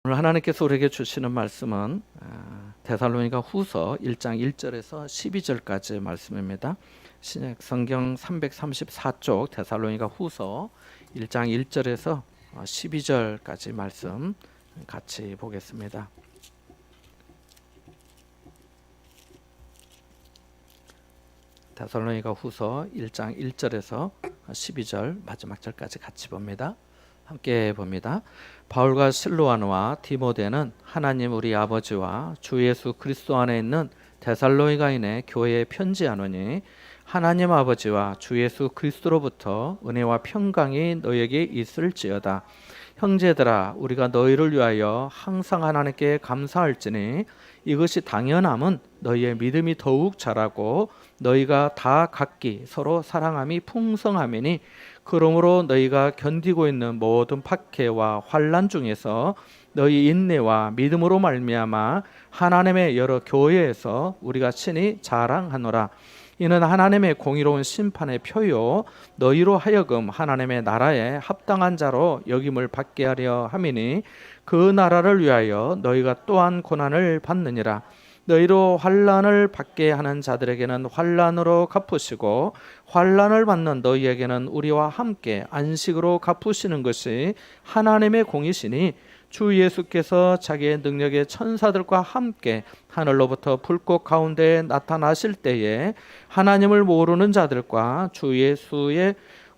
오늘 하나님께서 우리에게 주시는 말씀은 데살로니가 후서 1장 1절에서 12절까지 말씀입니다. 신약 성경 334쪽 데살로니가 후서 1장 1절에서 12절까지 말씀 같이 보겠습니다. 데살로니가 후서 1장 1절에서 12절 마지막 절까지 같이 봅니다. 함께 봅니다. 바울과 실로아노와 디모데는 하나님 우리 아버지와 주 예수 그리스도 안에 있는 데살로니가인의 교회에 편지하노니 하나님 아버지와 주 예수 그리스도로부터 은혜와 평강이 너에게 있을지어다. 형제들아, 우리가 너희를 위하여 항상 하나님께 감사할지니 이것이 당연함은 너희의 믿음이 더욱 자라고 너희가 다 각기 서로 사랑함이 풍성함이니 그러므로 너희가 견디고 있는 모든 박해와 환난 중에서 너희 인내와 믿음으로 말미암아 하나님의 여러 교회에서 우리가 친히 자랑하노라. 이는 하나님의 공의로운 심판의 표요 너희로 하여금 하나님의 나라에 합당한 자로 여김을 받게 하려 함이니 그 나라를 위하여 너희가 또한 고난을 받느니라. 너희로 환난을 받게 하는 자들에게는 환난으로 갚으시고 환난을 받는 너희에게는 우리와 함께 안식으로 갚으시는 것이 하나님의 공이시니 주 예수께서 자기의 능력의 천사들과 함께 하늘로부터 불꽃 가운데 나타나실 때에 하나님을 모르는 자들과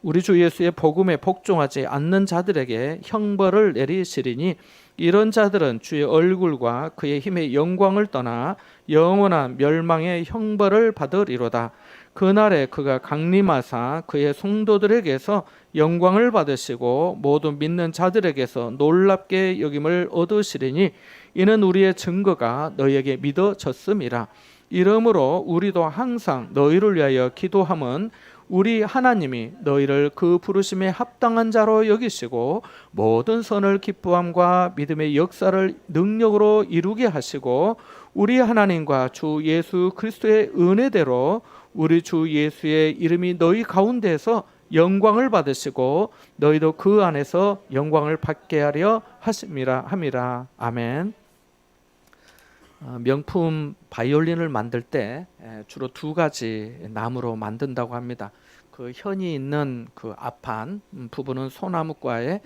우리 주 예수의 복음에 복종하지 않는 자들에게 형벌을 내리시리니 이런 자들은 주의 얼굴과 그의 힘의 영광을 떠나 영원한 멸망의 형벌을 받으리로다. 그날에 그가 강림하사 그의 성도들에게서 영광을 받으시고 모든 믿는 자들에게서 놀랍게 여김을 얻으시리니 이는 우리의 증거가 너희에게 믿어졌음이라. 이러므로 우리도 항상 너희를 위하여 기도함은 우리 하나님이 너희를 그 부르심에 합당한 자로 여기시고 모든 선을 기뻐함과 믿음의 역사를 능력으로 이루게 하시고 우리 하나님과 주 예수 그리스도의 은혜대로 우리 주 예수의 이름이 너희 가운데에서 영광을 받으시고 너희도 그 안에서 영광을 받게 하려 하심이라. 아멘. 명품 바이올린을 만들 때 주로 두 가지 나무로 만든다고 합니다. 그 현이 있는 그 앞판 부분은 소나무과에는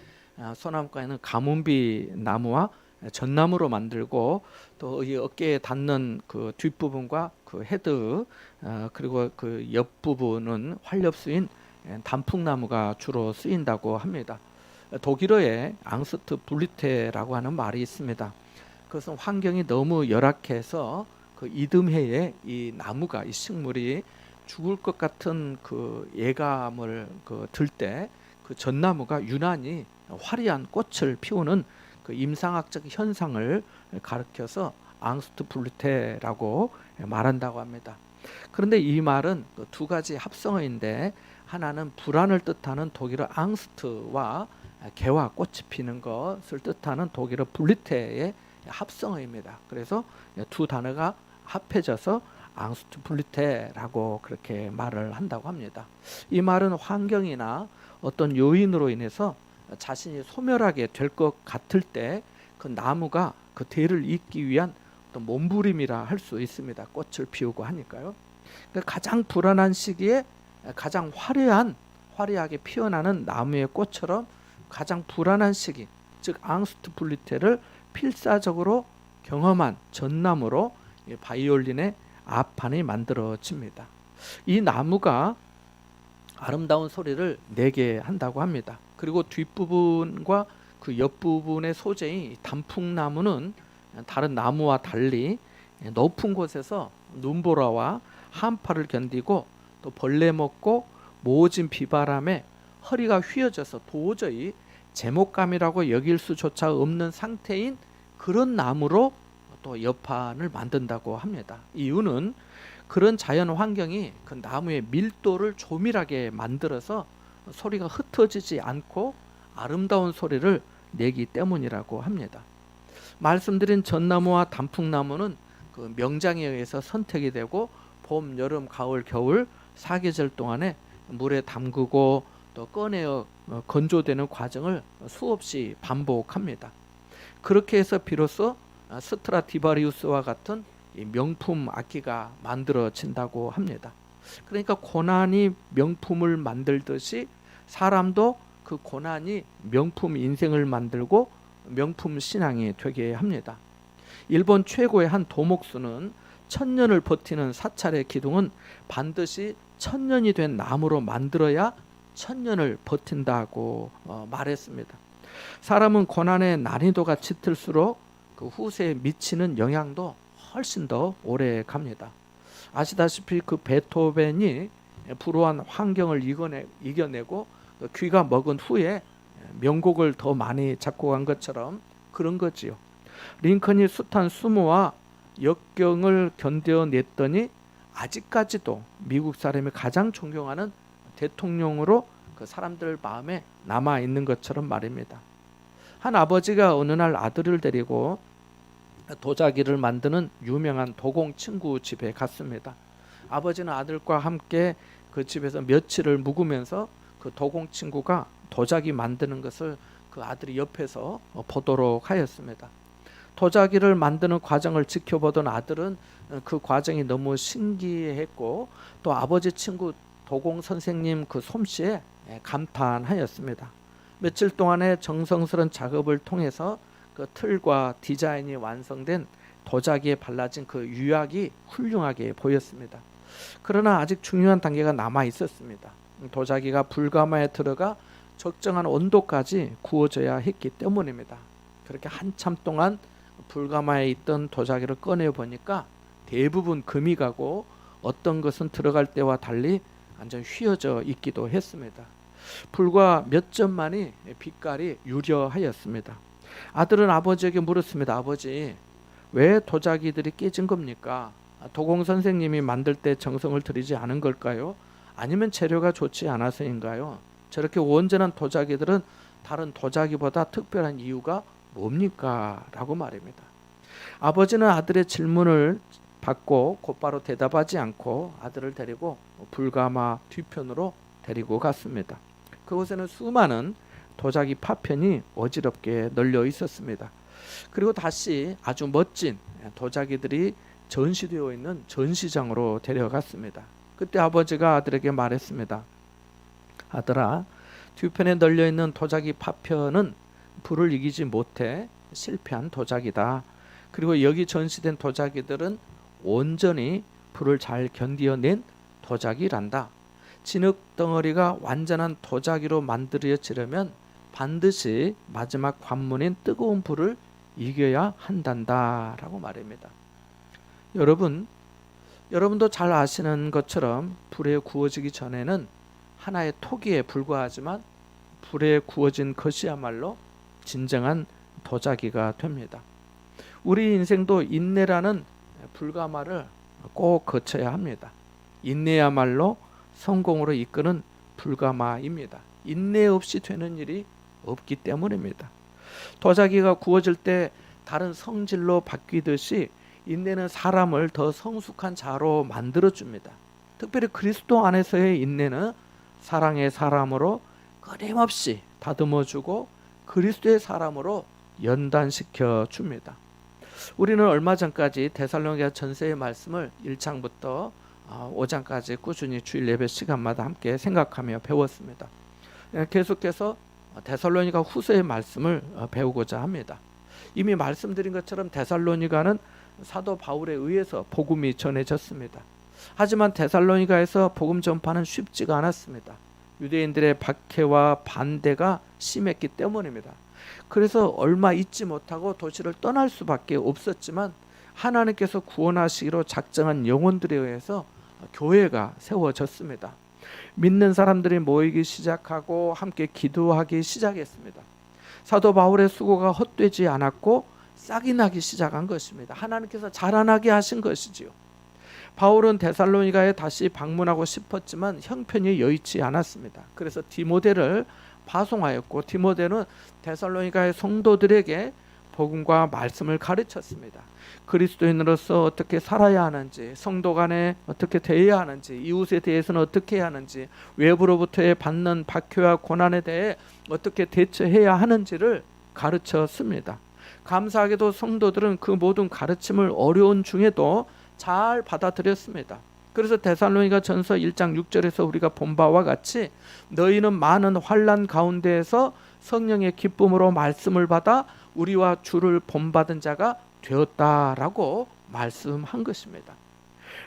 가문비 나무와 전나무로 만들고 또 이 어깨에 닿는 그 뒷부분과 그 헤드 그리고 그 옆부분은 활엽수인 단풍나무가 주로 쓰인다고 합니다. 독일어에 앙스트 블리테라고 하는 말이 있습니다. 그것은 환경이 너무 열악해서 그 이듬해에 이 나무가 이 식물이 죽을 것 같은 그 예감을 들 때 그 전나무가 유난히 화려한 꽃을 피우는 그 임상학적 현상을 가르쳐서 앙스트 블루테라고 말한다고 합니다. 그런데 이 말은 두 가지 합성어인데 하나는 불안을 뜻하는 독일어 앙스트와 개와 꽃이 피는 것을 뜻하는 독일어 블리테의 합성어입니다. 그래서 두 단어가 합해져서 앙스트 블리테라고 그렇게 말을 한다고 합니다. 이 말은 환경이나 어떤 요인으로 인해서 자신이 소멸하게 될 것 같을 때 그 나무가 그 대를 잇기 위한 어떤 몸부림이라 할 수 있습니다. 꽃을 피우고 하니까요. 그러니까 가장 불안한 시기에 가장 화려하게 피어나는 나무의 꽃처럼 가장 불안한 시기, 즉 앙스트 블리테를 필사적으로 경험한 전나무로 바이올린의 앞판이 만들어집니다. 이 나무가 아름다운 소리를 내게 한다고 합니다. 그리고 뒷부분과 그 옆부분의 소재인 단풍나무는 다른 나무와 달리 높은 곳에서 눈보라와 한파를 견디고 또 벌레 먹고 모진 비바람에 허리가 휘어져서 도저히 제목감이라고 여길 수조차 없는 상태인 그런 나무로 또 옆판을 만든다고 합니다. 이유는 그런 자연 환경이 그 나무의 밀도를 조밀하게 만들어서 소리가 흩어지지 않고 아름다운 소리를 내기 때문이라고 합니다. 말씀드린 전나무와 단풍나무는 그 명장에 의해서 선택이 되고 봄, 여름, 가을, 겨울 4계절 동안에 물에 담그고 또 꺼내어 건조되는 과정을 수없이 반복합니다. 그렇게 해서 비로소 스트라디바리우스와 같은 이 명품 악기가 만들어진다고 합니다. 그러니까 고난이 명품을 만들듯이 사람도 그 고난이 명품 인생을 만들고 명품 신앙이 되게 합니다. 일본 최고의 한 도목수는 1000년을 버티는 사찰의 기둥은 반드시 1000년이 된 나무로 만들어야 1000년을 버틴다고 말했습니다. 사람은 고난의 난이도가 짙을수록 그 후세에 미치는 영향도 훨씬 더 오래 갑니다. 아시다시피 그 베토벤이 불우한 환경을 이겨내고 귀가 먹은 후에 명곡을 더 많이 작곡한 것처럼 그런 거지요. 링컨이 숱한 수모와 역경을 견뎌냈더니 아직까지도 미국 사람이 가장 존경하는 대통령으로 그 사람들 마음에 남아 있는 것처럼 말입니다. 한 아버지가 어느 날 아들을 데리고 도자기를 만드는 유명한 도공 친구 집에 갔습니다. 아버지는 아들과 함께 그 집에서 며칠을 묵으면서 그 도공 친구가 도자기 만드는 것을 그 아들이 옆에서 보도록 하였습니다. 도자기를 만드는 과정을 지켜보던 아들은 그 과정이 너무 신기했고 또 아버지 친구 도공 선생님 그 솜씨에 감탄하였습니다. 며칠 동안의 정성스러운 작업을 통해서 그 틀과 디자인이 완성된 도자기에 발라진 그 유약이 훌륭하게 보였습니다. 그러나 아직 중요한 단계가 남아 있었습니다. 도자기가 불가마에 들어가 적정한 온도까지 구워져야 했기 때문입니다. 그렇게 한참 동안 불가마에 있던 도자기를 꺼내 보니까 대부분 금이 가고 어떤 것은 들어갈 때와 달리 완전 휘어져 있기도 했습니다. 불과 몇 점 만이 빛깔이 유려하였습니다. 아들은 아버지에게 물었습니다. 아버지, 왜 도자기들이 깨진 겁니까? 도공 선생님이 만들 때 정성을 들이지 않은 걸까요? 아니면 재료가 좋지 않아서인가요? 저렇게 온전한 도자기들은 다른 도자기보다 특별한 이유가 뭡니까? 라고 말입니다. 아버지는 아들의 질문을 받고 곧바로 대답하지 않고 아들을 데리고 불가마 뒤편으로 데리고 갔습니다. 그곳에는 수많은 도자기 파편이 어지럽게 널려 있었습니다. 그리고 다시 아주 멋진 도자기들이 전시되어 있는 전시장으로 데려갔습니다. 그때 아버지가 아들에게 말했습니다. 아들아, 뒤편에 널려 있는 도자기 파편은 불을 이기지 못해 실패한 도자기다. 그리고 여기 전시된 도자기들은 온전히 불을 잘 견디어낸 도자기란다. 진흙 덩어리가 완전한 도자기로 만들어지려면 반드시 마지막 관문인 뜨거운 불을 이겨야 한단다 라고 말입니다. 여러분도 잘 아시는 것처럼 불에 구워지기 전에는 하나의 토기에 불과하지만 불에 구워진 것이야말로 진정한 도자기가 됩니다. 우리 인생도 인내라는 불가마를 꼭 거쳐야 합니다. 인내야말로 성공으로 이끄는 불가마입니다. 인내 없이 되는 일이 없기 때문입니다. 도자기가 구워질 때 다른 성질로 바뀌듯이 인내는 사람을 더 성숙한 자로 만들어줍니다. 특별히 그리스도 안에서의 인내는 사랑의 사람으로 끊임없이 다듬어주고 그리스도의 사람으로 연단시켜 줍니다. 우리는 얼마 전까지 데살로니가 전서의 말씀을 1장부터 5장까지 꾸준히 주일 예배 시간마다 함께 생각하며 배웠습니다. 계속해서 데살로니가 후서의 말씀을 배우고자 합니다. 이미 말씀드린 것처럼 데살로니가는 사도 바울에 의해서 복음이 전해졌습니다. 하지만 데살로니가에서 복음 전파는 쉽지가 않았습니다. 유대인들의 박해와 반대가 심했기 때문입니다. 그래서 얼마 있지 못하고 도시를 떠날 수밖에 없었지만 하나님께서 구원하시기로 작정한 영혼들에 의해서 교회가 세워졌습니다. 믿는 사람들이 모이기 시작하고 함께 기도하기 시작했습니다. 사도 바울의 수고가 헛되지 않았고 싹이 나기 시작한 것입니다. 하나님께서 자라나게 하신 것이지요. 바울은 데살로니가에 다시 방문하고 싶었지만 형편이 여의치 않았습니다. 그래서 디모데를 파송하였고 디모데는 데살로니가의 성도들에게 복음과 말씀을 가르쳤습니다. 그리스도인으로서 어떻게 살아야 하는지, 성도 간에 어떻게 대해야 하는지, 이웃에 대해서는 어떻게 해야 하는지, 외부로부터의 받는 박해와 고난에 대해 어떻게 대처해야 하는지를 가르쳤습니다. 감사하게도 성도들은 그 모든 가르침을 어려운 중에도 잘 받아들였습니다. 그래서 데살로니가 전서 1장 6절에서 우리가 본 바와 같이 너희는 많은 환난 가운데에서 성령의 기쁨으로 말씀을 받아 우리와 주를 본받은 자가 되었다라고 말씀한 것입니다.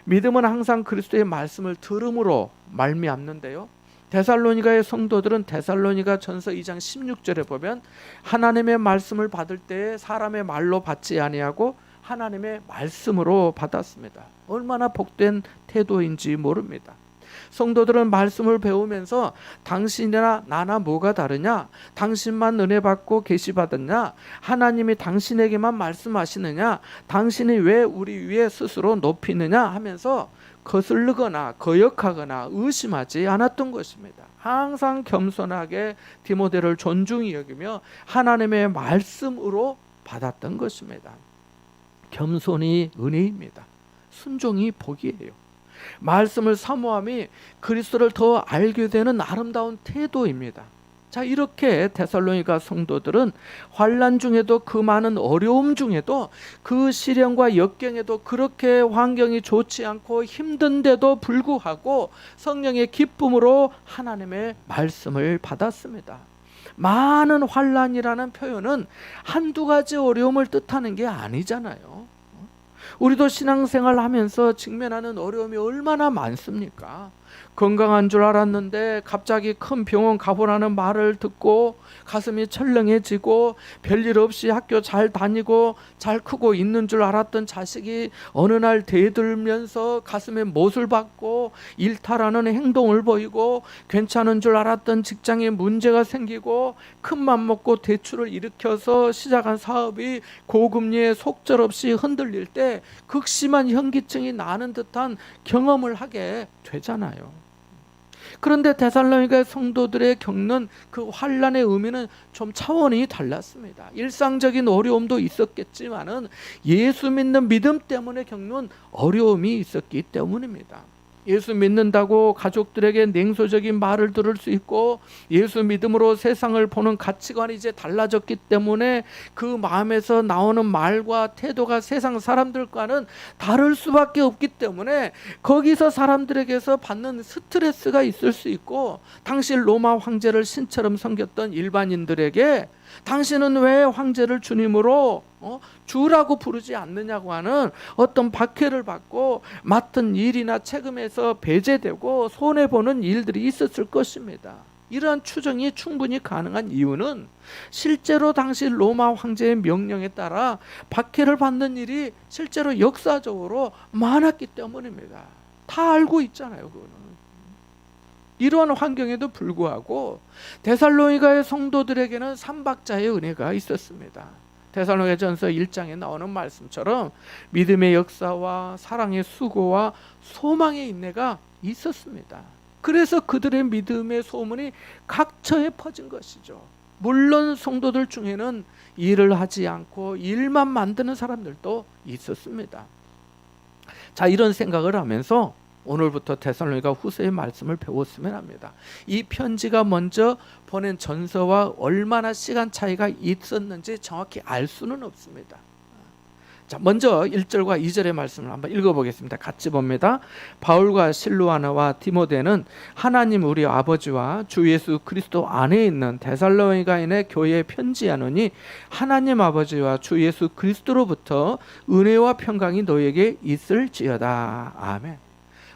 믿음은 항상 그리스도의 말씀을 들음으로 말미암는데요. 데살로니가의 성도들은 데살로니가 전서 2장 16절에 보면 하나님의 말씀을 받을 때에 사람의 말로 받지 아니하고 하나님의 말씀으로 받았습니다. 얼마나 복된 태도인지 모릅니다. 성도들은 말씀을 배우면서 당신이나 나나 뭐가 다르냐? 당신만 은혜 받고 계시 받았냐? 하나님이 당신에게만 말씀하시느냐? 당신이 왜 우리 위에 스스로 높이느냐? 하면서 거슬르거나 거역하거나 의심하지 않았던 것입니다. 항상 겸손하게 디모데를 존중히 여기며 하나님의 말씀으로 받았던 것입니다. 겸손이 은혜입니다. 순종이 복이에요. 말씀을 사모함이 그리스도를 더 알게 되는 아름다운 태도입니다. 자, 이렇게 데살로니가 성도들은 환난 중에도 그 많은 어려움 중에도 그 시련과 역경에도 그렇게 환경이 좋지 않고 힘든데도 불구하고 성령의 기쁨으로 하나님의 말씀을 받았습니다. 많은 환난이라는 표현은 한두 가지 어려움을 뜻하는 게 아니잖아요. 우리도 신앙생활 하면서 직면하는 어려움이 얼마나 많습니까? 건강한 줄 알았는데 갑자기 큰 병원 가보라는 말을 듣고 가슴이 철렁해지고 별일 없이 학교 잘 다니고 잘 크고 있는 줄 알았던 자식이 어느 날 대들면서 가슴에 못을 박고 일탈하는 행동을 보이고 괜찮은 줄 알았던 직장에 문제가 생기고 큰맘 먹고 대출을 일으켜서 시작한 사업이 고금리에 속절없이 흔들릴 때 극심한 현기증이 나는 듯한 경험을 하게 되잖아요. 그런데 데살로니가 성도들의 겪는 그 환난의 의미는 좀 차원이 달랐습니다. 일상적인 어려움도 있었겠지만은 예수 믿는 믿음 때문에 겪는 어려움이 있었기 때문입니다. 예수 믿는다고 가족들에게 냉소적인 말을 들을 수 있고 예수 믿음으로 세상을 보는 가치관이 이제 달라졌기 때문에 그 마음에서 나오는 말과 태도가 세상 사람들과는 다를 수밖에 없기 때문에 거기서 사람들에게서 받는 스트레스가 있을 수 있고 당시 로마 황제를 신처럼 섬겼던 일반인들에게 당신은 왜 황제를 주님으로 주라고 부르지 않느냐고 하는 어떤 박해를 받고 맡은 일이나 책임에서 배제되고 손해보는 일들이 있었을 것입니다. 이러한 추정이 충분히 가능한 이유는 실제로 당시 로마 황제의 명령에 따라 박해를 받는 일이 실제로 역사적으로 많았기 때문입니다. 다 알고 있잖아요, 그거는. 이러한 환경에도 불구하고 데살로니가의 성도들에게는 삼박자의 은혜가 있었습니다. 데살로니가전서 1장에 나오는 말씀처럼 믿음의 역사와 사랑의 수고와 소망의 인내가 있었습니다. 그래서 그들의 믿음의 소문이 각처에 퍼진 것이죠. 물론 성도들 중에는 일을 하지 않고 일만 만드는 사람들도 있었습니다. 자, 이런 생각을 하면서 오늘부터 데살로니가 후서의 말씀을 배웠으면 합니다. 이 편지가 먼저 보낸 전서와 얼마나 시간 차이가 있었는지 정확히 알 수는 없습니다. 자, 먼저 1절과 2절의 말씀을 한번 읽어보겠습니다. 같이 봅니다. 바울과 실루아나와 디모데는 하나님 우리 아버지와 주 예수 그리스도 안에 있는 데살로니가인의 교회에 편지하노니 하나님 아버지와 주 예수 그리스도로부터 은혜와 평강이 너에게 있을지어다. 아멘.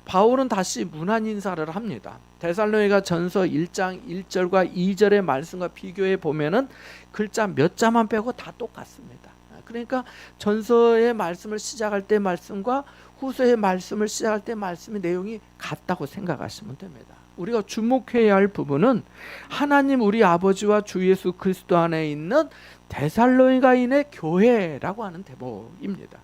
바울은 다시 문안 인사를 합니다. 데살로니가 전서 1장 1절과 2절의 말씀과 비교해 보면은 글자 몇 자만 빼고 다 똑같습니다. 그러니까 전서의 말씀을 시작할 때 말씀과 후서의 말씀을 시작할 때 말씀의 내용이 같다고 생각하시면 됩니다. 우리가 주목해야 할 부분은 하나님 우리 아버지와 주 예수 그리스도 안에 있는 데살로니가인의 교회라고 하는 대목입니다.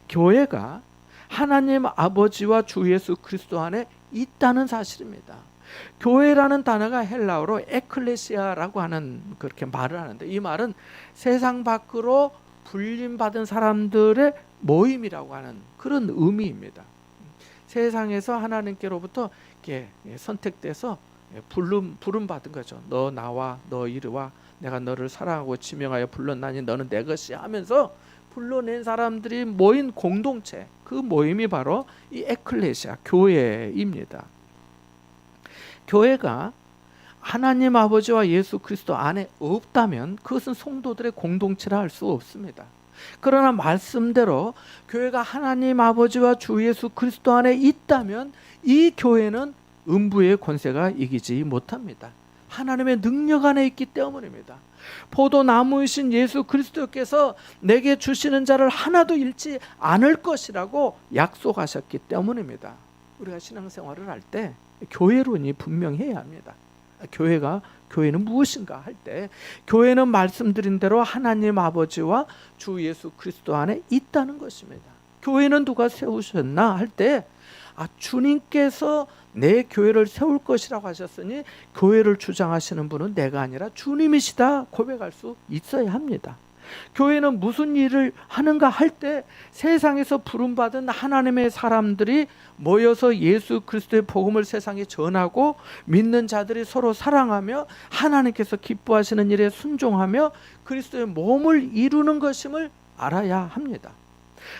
교회가 하나님 아버지와 주 예수 그리스도 안에 있다는 사실입니다. 교회라는 단어가 헬라어로 에클레시아라고 하는 그렇게 말을 하는데 이 말은 세상 밖으로 불림받은 사람들의 모임이라고 하는 그런 의미입니다. 세상에서 하나님께로부터 이렇게 선택돼서 부름 받은 거죠. 너 나와, 너 이리 와. 내가 너를 사랑하고 지명하여 불렀나니 너는 내 것이 하면서 불러낸 사람들이 모인 공동체, 그 모임이 바로 이 에클레시아, 교회입니다. 교회가 하나님 아버지와 예수 그리스도 안에 없다면 그것은 성도들의 공동체라 할 수 없습니다. 그러나 말씀대로 교회가 하나님 아버지와 주 예수 그리스도 안에 있다면 이 교회는 음부의 권세가 이기지 못합니다. 하나님의 능력 안에 있기 때문입니다. 포도나무이신 예수 그리스도께서 내게 주시는 자를 하나도 잃지 않을 것이라고 약속하셨기 때문입니다. 우리가 신앙생활을 할 때 교회론이 분명해야 합니다. 교회는 무엇인가 할 때 교회는 말씀드린 대로 하나님 아버지와 주 예수 그리스도 안에 있다는 것입니다. 교회는 누가 세우셨나 할 때 주님께서 내 교회를 세울 것이라고 하셨으니 교회를 주장하시는 분은 내가 아니라 주님이시다 고백할 수 있어야 합니다. 교회는 무슨 일을 하는가 할 때 세상에서 부름받은 하나님의 사람들이 모여서 예수 그리스도의 복음을 세상에 전하고 믿는 자들이 서로 사랑하며 하나님께서 기뻐하시는 일에 순종하며 그리스도의 몸을 이루는 것임을 알아야 합니다.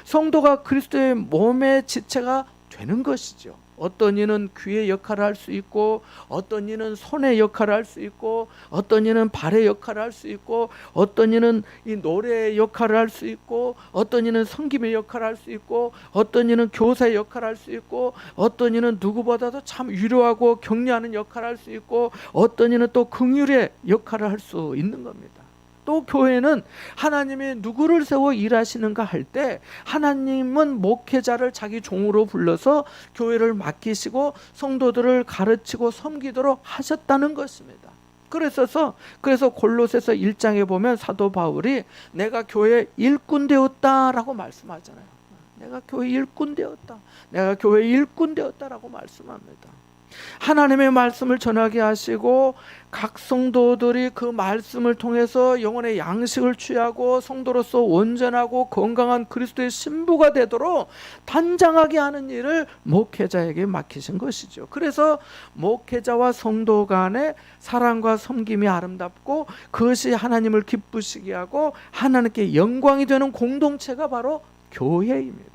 성도가 그리스도의 몸의 지체가 되는 것이죠. 어떤 이는 귀의 역할을 할 수 있고 어떤 이는 손의 역할을 할 수 있고 어떤 이는 발의 역할을 할 수 있고 어떤 이는 이 노래의 역할을 할 수 있고 어떤 이는 섬김의 역할을 할 수 있고 어떤 이는 교사의 역할을 할 수 있고 어떤 이는 누구보다도 참 위로하고 격려하는 역할을 할 수 있고 어떤 이는 또 긍휼의 역할을 할 수 있는 겁니다. 또 교회는 하나님이 누구를 세워 일하시는가 할 때 하나님은 목회자를 자기 종으로 불러서 교회를 맡기시고 성도들을 가르치고 섬기도록 하셨다는 것입니다. 그래서 골로새서 1장에 보면 사도 바울이 내가 교회 일꾼 되었다라고 말씀하잖아요. 내가 교회 일꾼 되었다. 내가 교회 일꾼 되었다라고 말씀합니다. 하나님의 말씀을 전하게 하시고 각 성도들이 그 말씀을 통해서 영혼의 양식을 취하고 성도로서 온전하고 건강한 그리스도의 신부가 되도록 단장하게 하는 일을 목회자에게 맡기신 것이죠. 그래서 목회자와 성도 간의 사랑과 섬김이 아름답고 그것이 하나님을 기쁘시게 하고 하나님께 영광이 되는 공동체가 바로 교회입니다.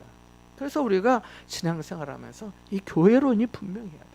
그래서 우리가 신앙생활하면서 이 교회론이 분명해야 돼요.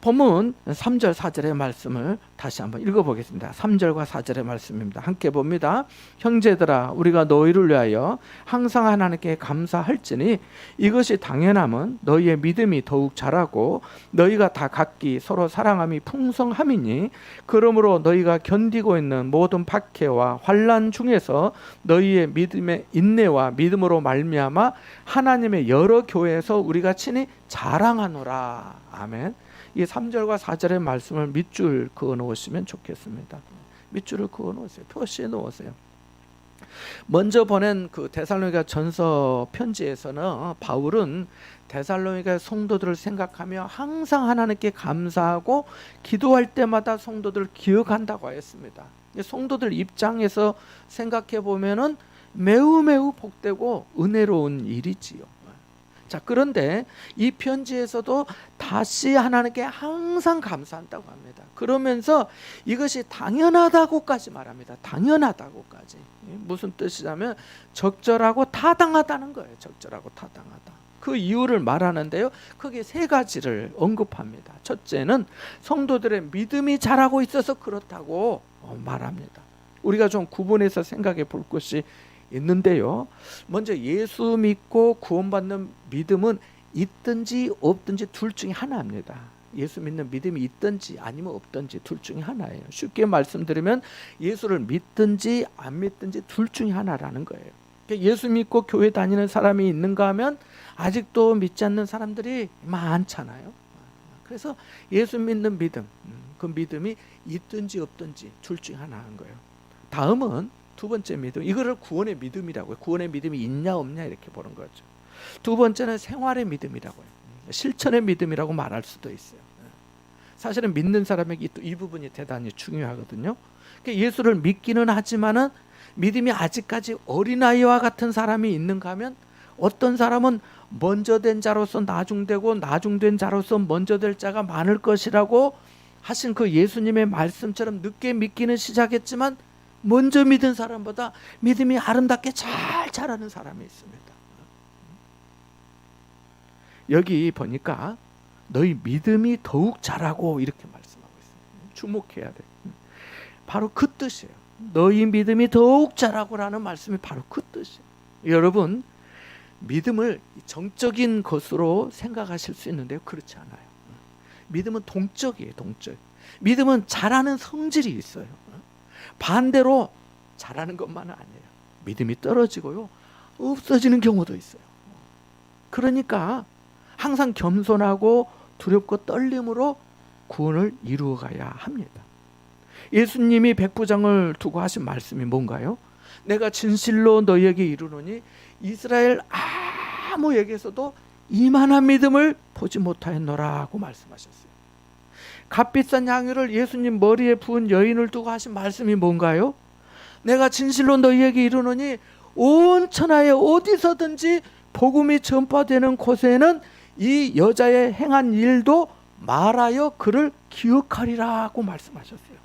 본문 3절 4절의 말씀을 다시 한번 읽어보겠습니다. 3절과 4절의 말씀입니다. 함께 봅니다. 형제들아 우리가 너희를 위하여 항상 하나님께 감사할지니 이것이 당연함은 너희의 믿음이 더욱 자라고 너희가 다 각기 서로 사랑함이 풍성함이니 그러므로 너희가 견디고 있는 모든 박해와 환난 중에서 너희의 믿음의 인내와 믿음으로 말미암아 하나님의 여러 교회에서 우리가 친히 자랑하노라. 아멘. 이 3절과 4절의 말씀을 밑줄 그어 놓으시면 좋겠습니다. 밑줄을 그어 놓으세요. 표시해 놓으세요. 먼저 보낸 그 데살로니가 전서 편지에서는 바울은 데살로니가 성도들을 생각하며 항상 하나님께 감사하고 기도할 때마다 성도들을 기억한다고 했습니다. 성도들 입장에서 생각해 보면은 매우 복되고 은혜로운 일이지요. 자, 그런데 이 편지에서도 다시 하나님께 항상 감사한다고 합니다. 그러면서 이것이 당연하다고까지 말합니다. 당연하다고까지. 무슨 뜻이냐면 적절하고 타당하다는 거예요. 적절하고 타당하다. 그 이유를 말하는데요. 크게 세 가지를 언급합니다. 첫째는 성도들의 믿음이 자라고 있어서 그렇다고 말합니다. 우리가 좀 구분해서 생각해 볼 것이 있는데요. 먼저 예수 믿고 구원받는 믿음은 있든지 없든지 둘 중에 하나입니다. 예수 믿는 믿음이 있든지 아니면 없든지 둘 중에 하나예요. 쉽게 말씀드리면 예수를 믿든지 안 믿든지 둘 중에 하나라는 거예요. 예수 믿고 교회 다니는 사람이 있는가 하면 아직도 믿지 않는 사람들이 많잖아요. 그래서 예수 믿는 믿음, 그 믿음이 있든지 없든지 둘 중에 하나인 거예요. 다음은 두 번째 믿음, 이거를 구원의 믿음이라고 해요. 구원의 믿음이 있냐 없냐 이렇게 보는 거죠. 두 번째는 생활의 믿음이라고 해요. 실천의 믿음이라고 말할 수도 있어요. 사실은 믿는 사람에게 이 부분이 대단히 중요하거든요. 예수를 믿기는 하지만은 믿음이 아직까지 어린아이와 같은 사람이 있는가 하면 어떤 사람은 먼저 된 자로서 나중되고 나중된 자로서 먼저 될 자가 많을 것이라고 하신 그 예수님의 말씀처럼 늦게 믿기는 시작했지만 먼저 믿은 사람보다 믿음이 아름답게 잘 자라는 사람이 있습니다. 여기 보니까 너희 믿음이 더욱 자라고 이렇게 말씀하고 있습니다. 주목해야 돼. 바로 그 뜻이에요. 너희 믿음이 더욱 자라고라는 말씀이 바로 그 뜻이에요. 여러분, 믿음을 정적인 것으로 생각하실 수 있는데요, 그렇지 않아요. 믿음은 동적이에요. 동적. 믿음은 자라는 성질이 있어요. 반대로 자라는 것만은 아니에요. 믿음이 떨어지고요, 없어지는 경우도 있어요. 그러니까 항상 겸손하고 두렵고 떨림으로 구원을 이루어가야 합니다. 예수님이 백부장을 두고 하신 말씀이 뭔가요? 내가 진실로 너희에게 이르노니 이스라엘 아무에게서도 이만한 믿음을 보지 못하였노라고 말씀하셨어요. 값비싼 향유를 예수님 머리에 부은 여인을 두고 하신 말씀이 뭔가요? 내가 진실로 너희에게 이르노니 온 천하에 어디서든지 복음이 전파되는 곳에는 이 여자의 행한 일도 말하여 그를 기억하리라고 말씀하셨어요.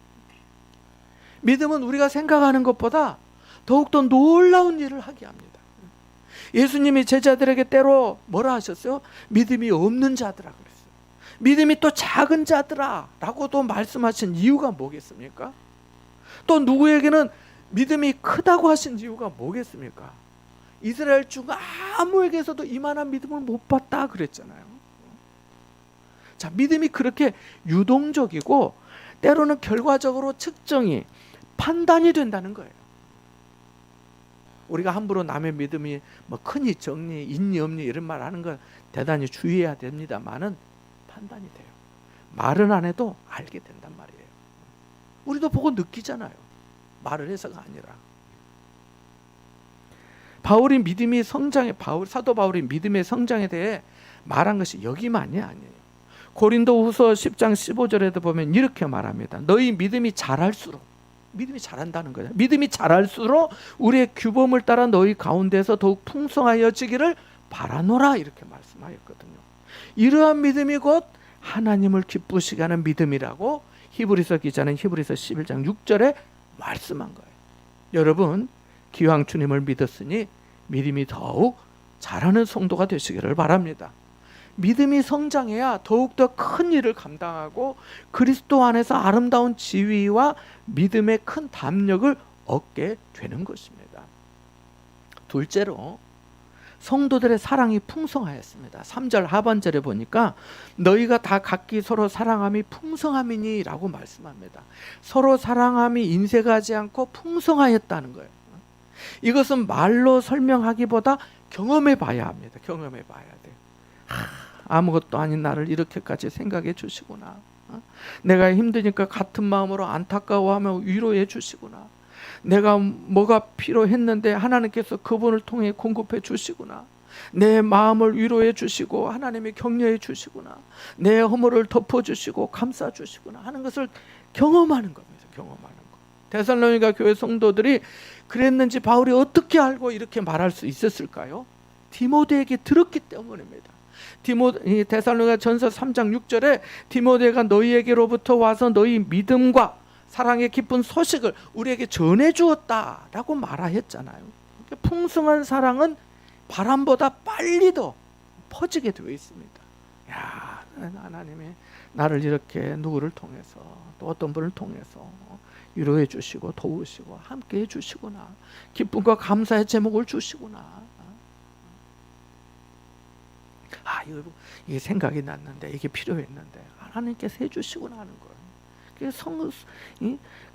믿음은 우리가 생각하는 것보다 더욱더 놀라운 일을 하게 합니다. 예수님이 제자들에게 때로 뭐라 하셨어요? 믿음이 없는 자들아 그랬어요. 믿음이 또 작은 자들아 라고도 말씀하신 이유가 뭐겠습니까? 또 누구에게는 믿음이 크다고 하신 이유가 뭐겠습니까? 이스라엘 중 아무에게서도 이만한 믿음을 못 봤다 그랬잖아요. 자, 믿음이 그렇게 유동적이고 때로는 결과적으로 측정이 판단이 된다는 거예요. 우리가 함부로 남의 믿음이 뭐 크니 적니 있니 없니 이런 말 하는 건 대단히 주의해야 됩니다만은 판단이 돼요. 말은 안 해도 알게 된단 말이에요. 우리도 보고 느끼잖아요. 말을 해서가 아니라. 사도 바울이 믿음의 성장에 대해 말한 것이 여기만이 아니에요. 고린도후서 10장 15절에도 보면 이렇게 말합니다. 너희 믿음이 자랄수록, 믿음이 자란다는 거예요. 믿음이 자랄수록 우리의 규범을 따라 너희 가운데서 더욱 풍성하여지기를 바라노라 이렇게 말씀하였거든요. 이러한 믿음이 곧 하나님을 기쁘시게 하는 믿음이라고 히브리서 기자는 히브리서 11장 6절에 말씀한 거예요. 여러분, 기왕 주님을 믿었으니 믿음이 더욱 자라는 성도가 되시기를 바랍니다. 믿음이 성장해야 더욱더 큰 일을 감당하고 그리스도 안에서 아름다운 지위와 믿음의 큰 담력을 얻게 되는 것입니다. 둘째로 성도들의 사랑이 풍성하였습니다. 3절 하반절에 보니까 너희가 다 각기 서로 사랑함이 풍성함이니 라고 말씀합니다. 서로 사랑함이 인색하지 않고 풍성하였다는 거예요. 이것은 말로 설명하기보다 경험해 봐야 합니다. 경험해 봐야 돼요. 아무것도 아닌 나를 이렇게까지 생각해 주시구나. 내가 힘드니까 같은 마음으로 안타까워하며 위로해 주시구나. 내가 뭐가 필요했는데 하나님께서 그분을 통해 공급해 주시구나. 내 마음을 위로해 주시고 하나님이 격려해 주시구나. 내 허물을 덮어주시고 감싸 주시구나 하는 것을 경험하는 겁니다. 경험하는 것. 데살로니가 교회 성도들이 그랬는지 바울이 어떻게 알고 이렇게 말할 수 있었을까요? 디모데에게 들었기 때문입니다. 데살로니가 전서 3장 6절에 디모데가 너희에게로부터 와서 너희 믿음과 사랑의 기쁜 소식을 우리에게 전해주었다라고 말하였잖아요. 풍성한 사랑은 바람보다 빨리 더 퍼지게 되어 있습니다. 야, 하나님이 나를 이렇게 누구를 통해서 또 어떤 분을 통해서 위로해 주시고 도우시고 함께 해 주시구나. 기쁨과 감사의 제목을 주시구나. 이게 생각이 났는데 이게 필요했는데 하나님께서 해주시구나 하는 거예요.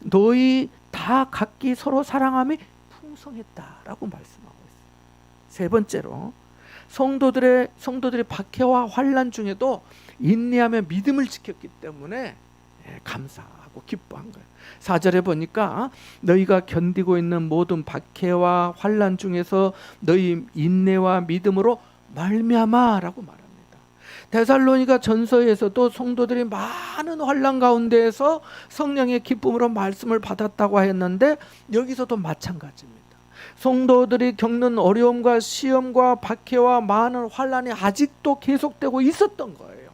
너희 다 각기 서로 사랑함이 풍성했다라고 말씀하고 있어요. 세 번째로 성도들의 박해와 환난 중에도 인내하며 믿음을 지켰기 때문에 감사하고 기뻐한 거예요. 4절에 보니까 너희가 견디고 있는 모든 박해와 환난 중에서 너희 인내와 믿음으로 말미암아라고 말합니다. 데살로니가 전서에서도 성도들이 많은 환난 가운데에서 성령의 기쁨으로 말씀을 받았다고 했는데 여기서도 마찬가지입니다. 성도들이 겪는 어려움과 시험과 박해와 많은 환난이 아직도 계속되고 있었던 거예요.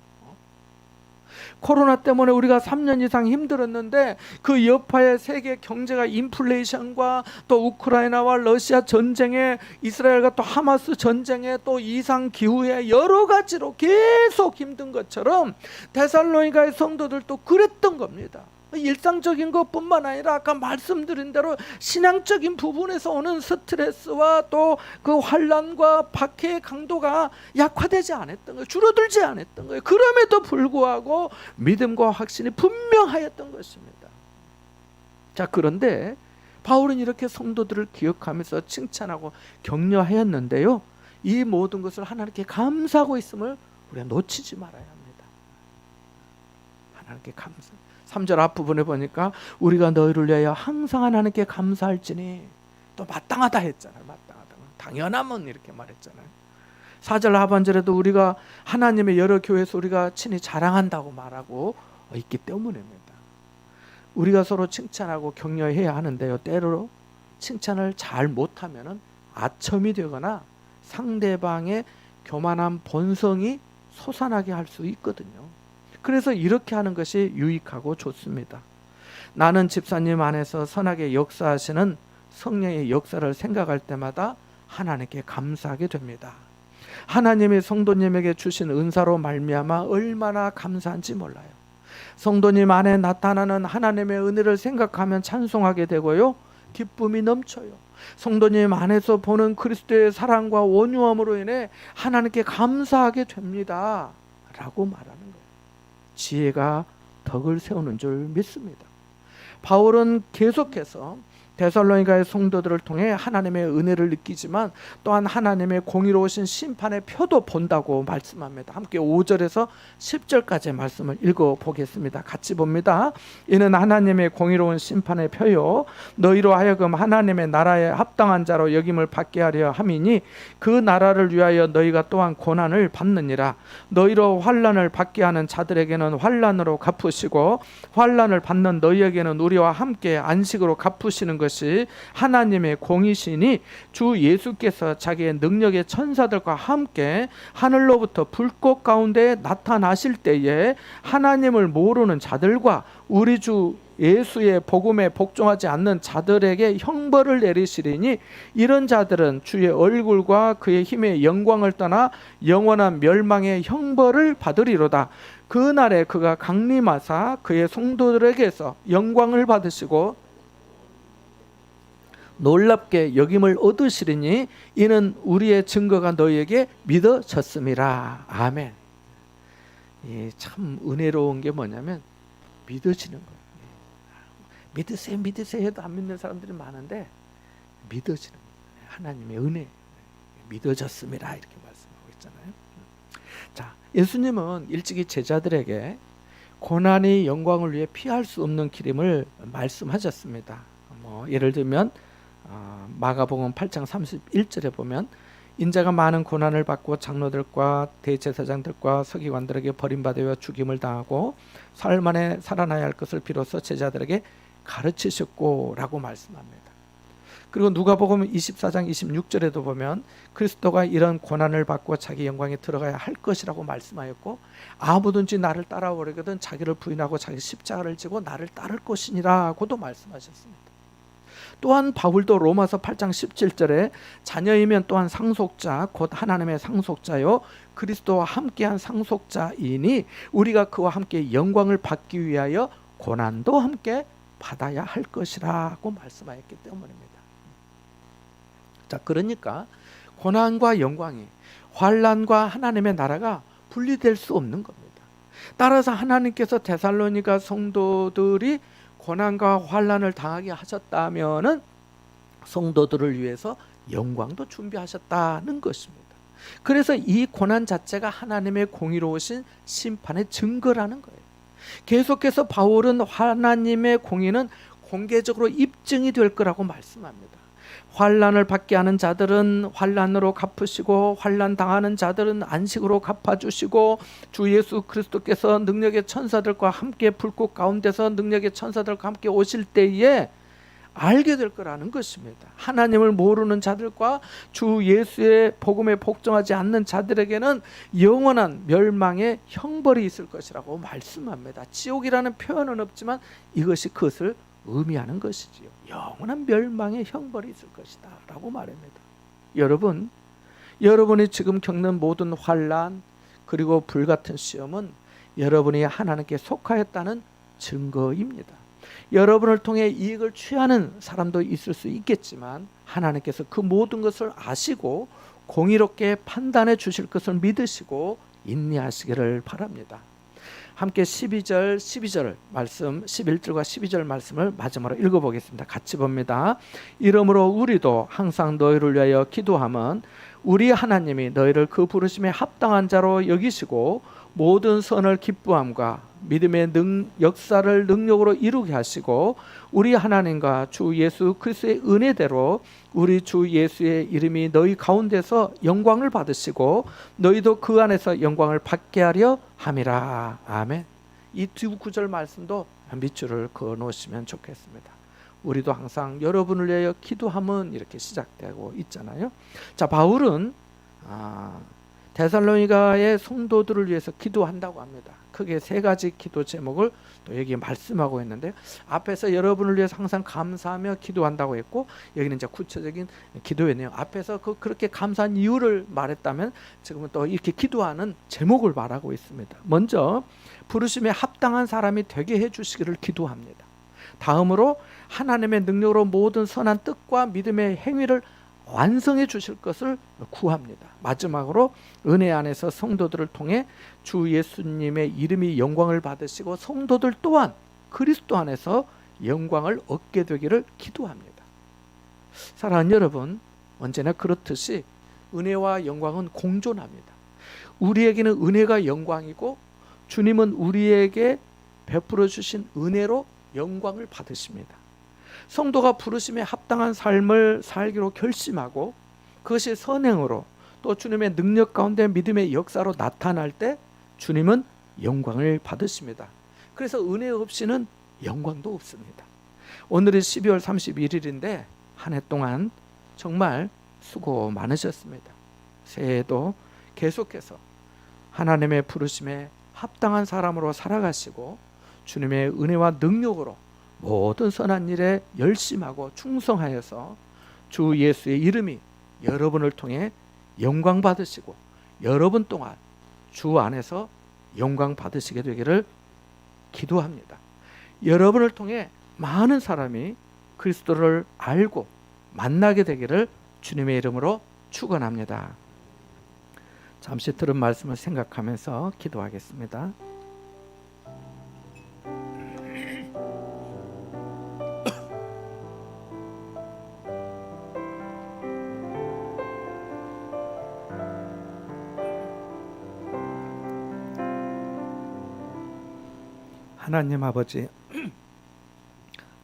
코로나 때문에 우리가 3년 이상 힘들었는데 그 여파에 세계 경제가 인플레이션과 또 우크라이나와 러시아 전쟁에 이스라엘과 또 하마스 전쟁에 또 이상 기후에 여러 가지로 계속 힘든 것처럼 데살로니가의 성도들도 그랬던 겁니다. 일상적인 것뿐만 아니라 아까 말씀드린 대로 신앙적인 부분에서 오는 스트레스와 또 그 환난과 박해의 강도가 약화되지 않았던 거예요. 줄어들지 않았던 거예요. 그럼에도 불구하고 믿음과 확신이 분명하였던 것입니다. 자, 그런데 바울은 이렇게 성도들을 기억하면서 칭찬하고 격려하였는데요, 이 모든 것을 하나님께 감사하고 있음을 우리가 놓치지 말아야 합니다. 하나님께 감사. 3절 앞부분에 보니까 우리가 너희를 위하여 항상 하나님께 감사할지니, 또 마땅하다 했잖아요. 마땅하다. 당연하면 이렇게 말했잖아요. 4절 하반절에도 우리가 하나님의 여러 교회에서 우리가 친히 자랑한다고 말하고 있기 때문입니다. 우리가 서로 칭찬하고 격려해야 하는데요, 때로 칭찬을 잘 못하면 아첨이 되거나 상대방의 교만한 본성이 솟아나게 할 수 있거든요. 그래서 이렇게 하는 것이 유익하고 좋습니다. 나는 집사님 안에서 선하게 역사하시는 성령의 역사를 생각할 때마다 하나님께 감사하게 됩니다. 하나님이 성도님에게 주신 은사로 말미암아 얼마나 감사한지 몰라요. 성도님 안에 나타나는 하나님의 은혜를 생각하면 찬송하게 되고요, 기쁨이 넘쳐요. 성도님 안에서 보는 그리스도의 사랑과 온유함으로 인해 하나님께 감사하게 됩니다 라고 말하는 거예요. 지혜가 덕을 세우는 줄 믿습니다. 바울은 계속해서 데살로니가의 성도들을 통해 하나님의 은혜를 느끼지만 또한 하나님의 공의로우신 심판의 표도 본다고 말씀합니다. 함께 5절에서 10절까지의 말씀을 읽어보겠습니다. 같이 봅니다. 이는 하나님의 공의로운 심판의 표요 너희로 하여금 하나님의 나라에 합당한 자로 여김을 받게 하려 함이니 그 나라를 위하여 너희가 또한 고난을 받느니라. 너희로 환난을 받게 하는 자들에게는 환난으로 갚으시고 환난을 받는 너희에게는 우리와 함께 안식으로 갚으시는 것이 하나님의 공이시니 주 예수께서 자기의 능력의 천사들과 함께 하늘로부터 불꽃 가운데 나타나실 때에 하나님을 모르는 자들과 우리 주 예수의 복음에 복종하지 않는 자들에게 형벌을 내리시리니 이런 자들은 주의 얼굴과 그의 힘의 영광을 떠나 영원한 멸망의 형벌을 받으리로다. 그날에 그가 강림하사 그의 성도들에게서 영광을 받으시고 놀랍게 여김을 얻으시리니 이는 우리의 증거가 너희에게 믿어졌음이라. 아멘. 참 은혜로운 게 뭐냐면 믿어지는 거예요. 믿으세요 믿으세요 해도 안 믿는 사람들이 많은데 믿어지는 거예요. 하나님의 은혜, 믿어졌음이라 이렇게 말씀하고 있잖아요. 자, 예수님은 일찍이 제자들에게 고난이 영광을 위해 피할 수 없는 길임을 말씀하셨습니다. 예를 들면 마가복음 8장 31절에 보면 인자가 많은 고난을 받고 장로들과 대제사장들과 서기관들에게 버림받아 죽임을 당하고 사흘 만에 살아나야 할 것을 비로소 제자들에게 가르치셨고 라고 말씀합니다. 그리고 누가복음 24장 26절에도 보면 그리스도가 이런 고난을 받고 자기 영광에 들어가야 할 것이라고 말씀하였고 아무든지 나를 따라오려거든 자기를 부인하고 자기 십자가를 지고 나를 따를 것이니라고도 말씀하셨습니다. 또한 바울도 로마서 8장 17절에 자녀이면 또한 상속자 곧 하나님의 상속자요 그리스도와 함께한 상속자이니 우리가 그와 함께 영광을 받기 위하여 고난도 함께 받아야 할 것이라고 말씀하였기 때문입니다. 자, 그러니까 고난과 영광이 환난과 하나님의 나라가 분리될 수 없는 겁니다. 따라서 하나님께서 데살로니가 성도들이 고난과 환난을 당하게 하셨다면은 성도들을 위해서 영광도 준비하셨다는 것입니다. 그래서 이 고난 자체가 하나님의 공의로우신 심판의 증거라는 거예요. 계속해서 바울은 하나님의 공의는 공개적으로 입증이 될 거라고 말씀합니다. 환난을 받게 하는 자들은 환난으로 갚으시고 환난 당하는 자들은 안식으로 갚아주시고 주 예수 그리스도께서 능력의 천사들과 함께 불꽃 가운데서 능력의 천사들과 함께 오실 때에 알게 될 거라는 것입니다. 하나님을 모르는 자들과 주 예수의 복음에 복종하지 않는 자들에게는 영원한 멸망의 형벌이 있을 것이라고 말씀합니다. 지옥이라는 표현은 없지만 이것이 그것을 의미하는 것이지요. 영원한 멸망의 형벌이 있을 것이다 라고 말합니다. 여러분, 여러분이 지금 겪는 모든 환난 그리고 불같은 시험은 여러분이 하나님께 속하였다는 증거입니다. 여러분을 통해 이익을 취하는 사람도 있을 수 있겠지만 하나님께서 그 모든 것을 아시고 공의롭게 판단해 주실 것을 믿으시고 인내하시기를 바랍니다. 함께 12절 말씀, 11절과 12절 말씀을 마지막으로 읽어보겠습니다. 같이 봅니다. 이러므로 우리도 항상 너희를 위하여 기도함은 우리 하나님이 너희를 그 부르심에 합당한 자로 여기시고 모든 선을 기뻐함과 믿음의 역사를 능력으로 이루게 하시고 우리 하나님과 주 예수 그리스도의 은혜대로 우리 주 예수의 이름이 너희 가운데서 영광을 받으시고 너희도 그 안에서 영광을 받게 하려 함이라. 아멘. 이 두 구절 말씀도 밑줄을 그어 놓으시면 좋겠습니다. 우리도 항상 여러분을 위하여 기도함은 이렇게 시작되고 있잖아요. 자, 바울은 데살로니가의 성도들을 위해서 기도한다고 합니다. 크게 세 가지 기도 제목을 또 여기 말씀하고 있는데, 앞에서 여러분을 위해서 항상 감사하며 기도한다고 했고, 여기는 이제 구체적인 기도의 내용, 앞에서 그렇게 감사한 이유를 말했다면 지금은 또 이렇게 기도하는 제목을 말하고 있습니다. 먼저 부르심에 합당한 사람이 되게 해주시기를 기도합니다. 다음으로 하나님의 능력으로 모든 선한 뜻과 믿음의 행위를 완성해 주실 것을 구합니다. 마지막으로 은혜 안에서 성도들을 통해 주 예수님의 이름이 영광을 받으시고 성도들 또한 그리스도 안에서 영광을 얻게 되기를 기도합니다. 사랑하는 여러분, 언제나 그렇듯이 은혜와 영광은 공존합니다. 우리에게는 은혜가 영광이고 주님은 우리에게 베풀어 주신 은혜로 영광을 받으십니다. 성도가 부르심에 합당한 삶을 살기로 결심하고 그것이 선행으로 또 주님의 능력 가운데 믿음의 역사로 나타날 때 주님은 영광을 받으십니다. 그래서 은혜 없이는 영광도 없습니다. 오늘이 12월 31일인데 한 해 동안 정말 수고 많으셨습니다. 새해에도 계속해서 하나님의 부르심에 합당한 사람으로 살아가시고 주님의 은혜와 능력으로 모든 선한 일에 열심하고 충성하여서 주 예수의 이름이 여러분을 통해 영광 받으시고 여러분 동안 주 안에서 영광 받으시게 되기를 기도합니다. 여러분을 통해 많은 사람이 그리스도를 알고 만나게 되기를 주님의 이름으로 축원합니다. 잠시 들은 말씀을 생각하면서 기도하겠습니다. 하나님 아버지,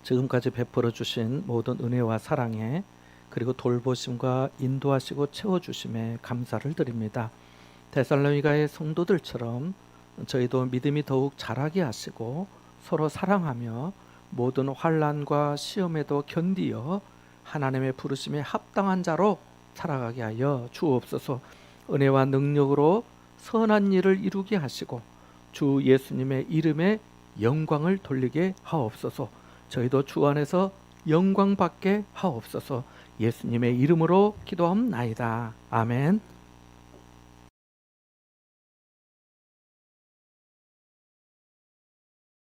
지금까지 베풀어 주신 모든 은혜와 사랑에 그리고 돌보심과 인도하시고 채워주심에 감사를 드립니다. 데살로니가의 성도들처럼 저희도 믿음이 더욱 자라게 하시고 서로 사랑하며 모든 환난과 시험에도 견디어 하나님의 부르심에 합당한 자로 살아가게 하여 주옵소서. 은혜와 능력으로 선한 일을 이루게 하시고 주 예수님의 이름에 영광을 돌리게 하옵소서. 저희도 주 안에서 영광 받게 하옵소서. 예수님의 이름으로 기도합나이다. 아멘.